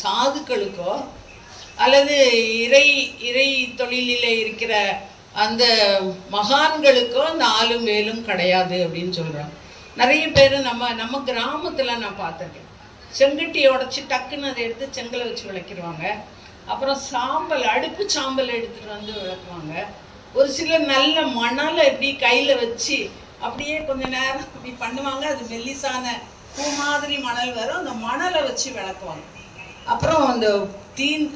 சாதுக்களுக்கோ அல்லது இறை இறை தொழிலில் இருக்கிற அந்த மகான்களுக்கோ அந்த ஆளும் வேலும் கிடையாது அப்படின்னு சொல்கிறாங்க. நிறைய பேர் நம்ம கிராமத்தில் நான் பார்த்துருக்கேன். செங்கட்டியை உடச்சி டக்குன்னு அதை எடுத்து செங்கலை வச்சு விளக்கிடுவாங்க. அப்புறம் சாம்பல், அடுப்பு சாம்பல் எடுத்துகிட்டு வந்து விளக்குவாங்க. ஒரு சிலர் நல்ல மணலை எப்படி கையில் வச்சு அப்படியே கொஞ்ச நேரம் அப்படி பண்ணுவாங்க. அது மெல்லிசான பூ மாதிரி மணல் வரும், அந்த மணலை வச்சு விளக்குவாங்க. அப்புறம் அந்த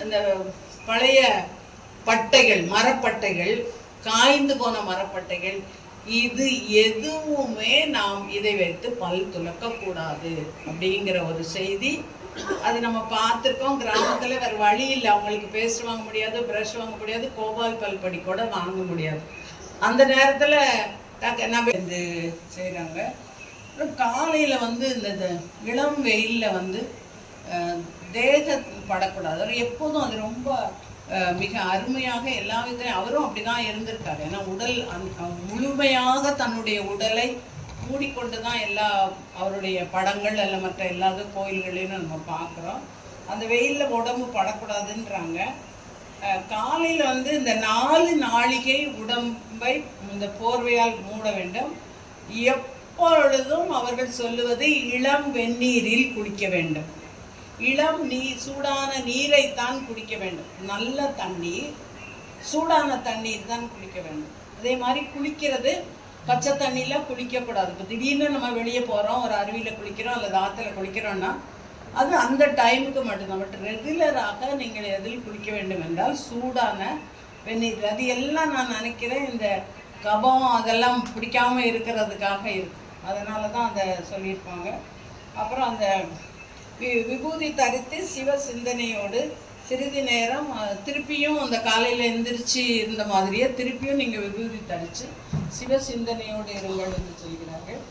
அந்த பழைய பட்டைகள், மரப்பட்டைகள், காய்ந்து போன மரப்பட்டைகள், இது எதுவுமே நாம் இதை வைத்து பல் துலக்கக்கூடாது அப்படிங்கிற ஒரு செய்தி அது நம்ம பார்த்துருக்கோம். கிராமத்தில் வேறு வழி இல்லை, அவங்களுக்கு பேஸ்ட் வாங்க முடியாது, ப்ரஷ் வாங்க முடியாது, கோபால் பல்படி கூட வாங்க முடியாது. அந்த நேரத்தில் நம்ம இது செய்கிறாங்க. அப்புறம் காலையில் வந்து இந்த இளம் வெயிலில் தேக படக்கூடாது. அவர் எப்போதும் அது ரொம்ப மிக அருமையாக எல்லா விதத்தையும் அவரும் அப்படிதான் இருந்திருக்காரு. ஏன்னா உடல் முழுமையாக தன்னுடைய உடலை மூடிக்கொண்டு தான் எல்லா அவருடைய படங்கள் அல்ல மற்ற எல்லா கோயில்களையும் நம்ம பார்க்குறோம். அந்த வெயிலில் உடம்பு படக்கூடாதுன்றாங்க. காலையில் இந்த 4 நாழிகை உடம்பை இந்த போர்வையால் மூட வேண்டும். எப்பொழுதும் அவர்கள் சொல்லுவது இளம் வெந்நீரில் குளிக்க வேண்டும். இளம் நீர், சூடான நீரைத்தான் குடிக்க வேண்டும். நல்ல தண்ணீர், சூடான தண்ணீர் தான் குடிக்க வேண்டும். அதே மாதிரி குளிக்கிறது பச்சை தண்ணியில் குளிக்கக்கூடாது. இப்போ திடீர்னு நம்ம வெளியே போகிறோம், ஒரு அருவியில் குளிக்கிறோம் அல்லது ஆற்றுல குளிக்கிறோம்னா அது அந்த டைமுக்கு மட்டும்தான். பட் ரெகுலராக நீங்கள் எதில் குளிக்க வேண்டும் என்றால் சூடான வெந்நீர். அது எல்லாம் நான் நினைக்கிறேன் இந்த கபம் அதெல்லாம் பிடிக்காமல் இருக்கிறதுக்காக இருக்கும். அதனால தான் அதை சொல்லியிருப்பாங்க. அப்புறம் அந்த விபூதி தரித்து சிவ சிந்தனையோடு சிறிது நேரம் திருப்பியும் அந்த காலையில் எந்திரிச்சு இருந்த மாதிரியே திருப்பியும் நீங்கள் விபூதி தரித்து சிவ சிந்தனையோடு இருங்கள் என்று சொல்கிறார்கள்.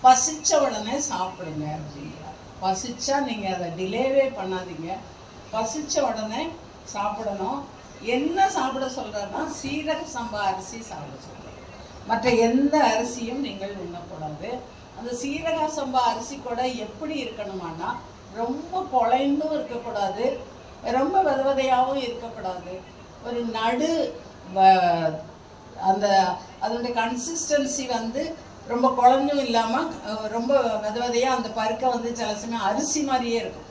பசிச்ச உடனே சாப்பிடுங்க அப்படிங்கிறார். பசிச்சா நீங்கள் அதை டிலேவே பண்ணாதீங்க. பசிச்ச உடனே சாப்பிடணும். என்ன சாப்பிட சொல்கிறாருன்னா சீரக சம்பா அரிசி சாப்பிட சொல்கிறார். மற்ற எந்த அரிசியும் நீங்கள் உண்ணக்கூடாது. அந்த சீரக சம்பா அரிசி கூட எப்படி இருக்கணுமானா ரொம்ப குழைந்தும் இருக்கக்கூடாது, ரொம்ப விதவிதையாகவும் இருக்கக்கூடாது. ஒரு நடு அந்த அதனுடைய கன்சிஸ்டன்சி ரொம்ப குழஞ்சும் இல்லாமல் ரொம்ப விதவிதையாக அந்த பருக்கை சில சமயம் அரிசி மாதிரியே இருக்கும்.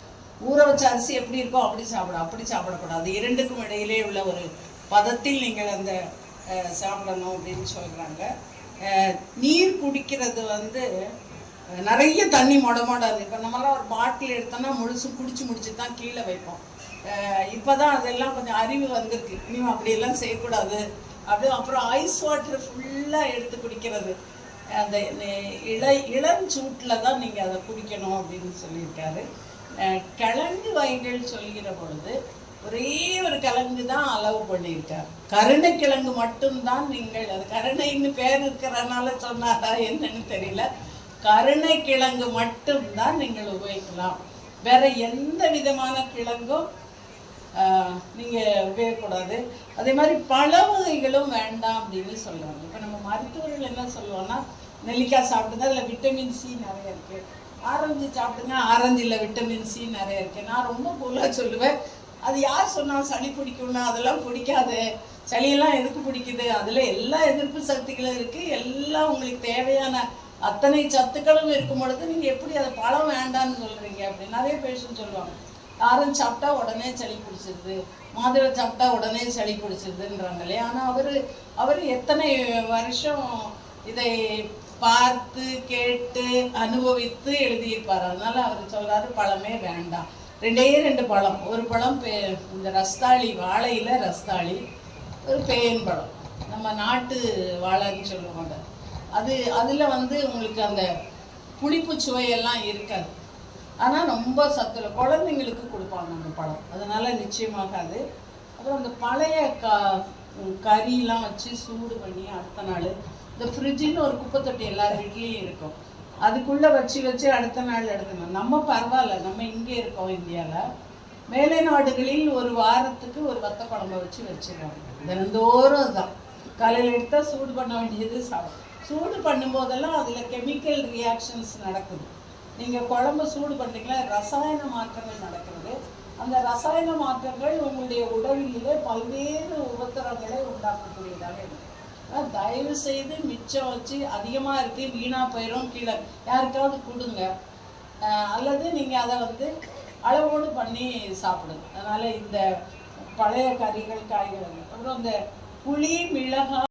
ஊற வச்ச அரிசி எப்படி இருக்கோ அப்படி சாப்பிடக்கூடாது. இரண்டுக்கும் இடையிலே உள்ள ஒரு பதத்தில் நீங்கள் அந்த சாப்பிடணும் அப்படின்னு சொல்கிறாங்க. நீர் குடிக்கிறது நிறைய தண்ணி மொடாது. இப்போ நம்மளாம் ஒரு பாட்டில் எடுத்தோம்னா முழுசும் முடிச்சு தான் கீழே வைப்போம். இப்போ தான் அதெல்லாம் கொஞ்சம் அறிவு வந்திருக்கு. இனியும் அப்படியெல்லாம் செய்யக்கூடாது அப்படி. அப்புறம் ஐஸ் வாட்டர் ஃபுல்லாக எடுத்து குடிக்கிறது. அந்த இளஞ்சூட்டில் தான் நீங்கள் அதை குடிக்கணும் அப்படின்னு சொல்லியிருக்காரு. கிழங்கு வகைகள் சொல்கிற பொழுது ஒரே ஒரு கிழங்கு தான் அளவு பண்ணியிருக்கார். கருணைக்கிழங்கு மட்டும்தான் நீங்கள், அது கருணைன்னு பேர் இருக்கிறதுனால சொன்னாரா என்னன்னு தெரியல, கருணைக்கிழங்கு மட்டும்தான் நீங்கள் உபயோகிக்கலாம். வேற எந்த விதமான கிழங்கும் நீங்கள் உபயோகக்கூடாது. அதே மாதிரி பழ வகைகளும் வேண்டாம் அப்படின்னு சொல்லுவாங்க. இப்போ நம்ம மருத்துவர்கள் என்ன சொல்லுவோம்னா நெல்லிக்காய் சாப்பிடுங்க, அதில் விட்டமின் சி நிறைய இருக்குது. ஆரஞ்சு சாப்பிடுங்க, ஆரஞ்சில் விட்டமின் சி நிறைய இருக்குது. நான் ரொம்ப போல சொல்லுவேன், அது யார் சொன்னால் சளி பிடிக்கும்னா அதெல்லாம் பிடிக்காது. சளியெல்லாம் எதுக்கு பிடிக்குது? அதில் எல்லா எதிர்ப்பு சக்திகளும் இருக்குது. எல்லாம் உங்களுக்கு தேவையான அத்தனை சத்துக்களும் இருக்கும் பொழுது நீங்கள் எப்படி அதை பழம் வேண்டான்னு சொல்கிறீங்க அப்படின்னு நிறைய பேஷண்ட் சொல்லுவாங்க. ஆரஞ்சு சாப்பிட்டா உடனே சளி பிடிச்சிருது, மாதுளை சாப்பிட்டா உடனே சளி பிடிச்சிருதுன்றாங்க இல்லையா? ஆனால் அவர் எத்தனை வருஷம் இதை பார்த்து கேட்டு அனுபவித்து எழுதியிருப்பார். அதனால அவர் சொல்றாரு பழமே வேண்டாம், 2 பழம். ஒரு பழம் இந்த ரஸ்தாளி, வாழையில ரஸ்தாளி, ஒரு பேன் பழம், நம்ம நாட்டு வாழைன்னு சொல்லுவாங்க. அதில் உங்களுக்கு அந்த புளிப்பு சுவையெல்லாம் இருக்காது. ஆனால் ரொம்ப சத்துல குழந்தைங்களுக்கு கொடுப்பாங்க அந்த பழம். அதனால நிச்சயமாக அது. அப்புறம் அந்த பழைய கறியெல்லாம் வச்சு சூடு பண்ணி அடுத்த நாள் இந்த ஃப்ரிட்ஜின்னு ஒரு குப்பை தொட்டி எல்லார் வீட்லேயும் இருக்கும், அதுக்குள்ளே வச்சு அடுத்த நாள் நம்ம பரவாயில்ல, நம்ம இங்கே இருக்கோம் இந்தியாவில். மேலை நாடுகளில் ஒரு வாரத்துக்கு ஒரு வத்த குழம்பு வச்சுருவாங்க. தினந்தோறும் அதுதான் காலையில் எடுத்தால் சூடு பண்ண வேண்டியது. சூடு பண்ணும்போதெல்லாம் அதில் கெமிக்கல் ரியாக்ஷன்ஸ் நடக்குது. நீங்கள் குழம்பு சூடு பண்ணுறீங்களா, ரசாயன மாற்றங்கள் நடக்கிறது. அந்த ரசாயன மாற்றங்கள் உங்களுடைய உடலிலே பல்வேறு உபத்திரங்களை உண்டாக்கக்கூடியதாக இருக்கு. தயவு செய்து மிச்சம் வச்சு அதிகமாக இருக்கு வீணா போயிடும் கீழே யாருக்காவது கொடுங்க, அல்லது நீங்கள் அதை வந்து அளவோடு பண்ணி சாப்பிடுங்க. அதனால இந்த பழைய கறிகள் காய்கறிகள் அப்புறம் இந்த புளி மிளகாய்